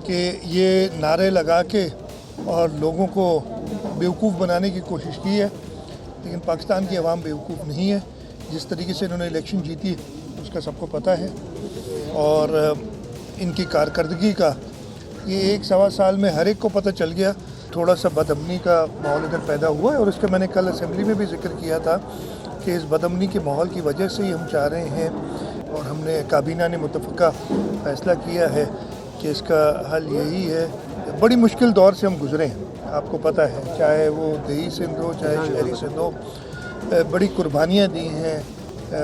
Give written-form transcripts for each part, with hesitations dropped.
कि ये नारे लगा के और लोगों को बेवकूफ़ बनाने की कोशिश की है, लेकिन पाकिस्तान की आवाम बेवकूफ़ नहीं है। जिस तरीके से इन्होंने इलेक्शन जीती उसका सबको पता है, और इनकी कारकर्दगी का ये 1-1.25 साल में हर एक को पता चल गया। थोड़ा सा बदअमनी का माहौल इधर पैदा हुआ है, और इसका मैंने कल असेंबली में भी जिक्र किया था कि इस बदअमनी के माहौल की वजह से ही हम चाह रहे हैं, और हमने काबीना ने मुतफ़क़ा फ़ैसला किया है कि इसका हल यही है। बड़ी मुश्किल दौर से हम गुज़रे हैं, आपको पता है, चाहे वो देही सिंध हो चाहे शहरी सिंध हो, बड़ी कुर्बानियाँ दी हैं,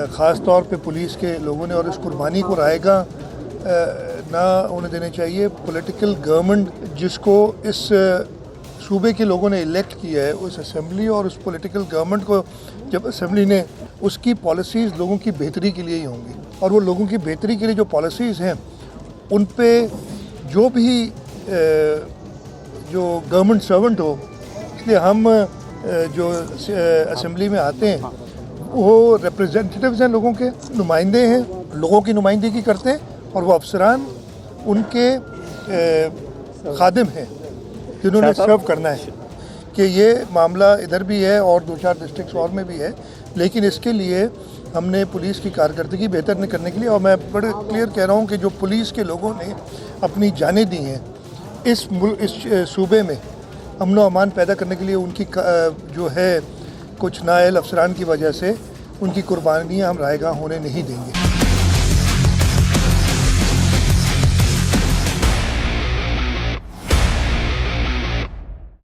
ख़ास तौर पे पुलिस के लोगों ने, और इस कुर्बानी को रायगा ना होने देने चाहिए। पॉलिटिकल गवर्नमेंट जिसको इस सूबे के लोगों ने इलेक्ट किया है, उस असेंबली और उस पॉलिटिकल गवर्नमेंट को जब असेंबली ने, उसकी पॉलिसीज़ लोगों की बेहतरी के लिए ही होंगी, और वो लोगों की बेहतरी के लिए जो पॉलिसीज़ हैं उन पे जो भी जो गवर्नमेंट सर्वेंट हो, इसलिए हम जो असेंबली में आते हैं वो रिप्रेजेंटेटिव्स हैं, लोगों के नुमाइंदे हैं, लोगों की नुमाइंदगी करते हैं, और वो अफसरान उनके खादिम हैं जिन्होंने सर्व करना है। कि ये मामला इधर भी है और 2-4 डिस्ट्रिक्ट्स और में भी है, लेकिन इसके लिए हमने पुलिस की कारकर्दगी बेहतर करने के लिए, और मैं बड़े क्लियर कह रहा हूँ कि जो पुलिस के लोगों ने अपनी जानें दी हैं इस सूबे में अमन व अमान पैदा करने के लिए, उनकी जो है कुछ नाअहल अफसरान की वजह से उनकी कुर्बानियाँ हम रायगा होने नहीं देंगे।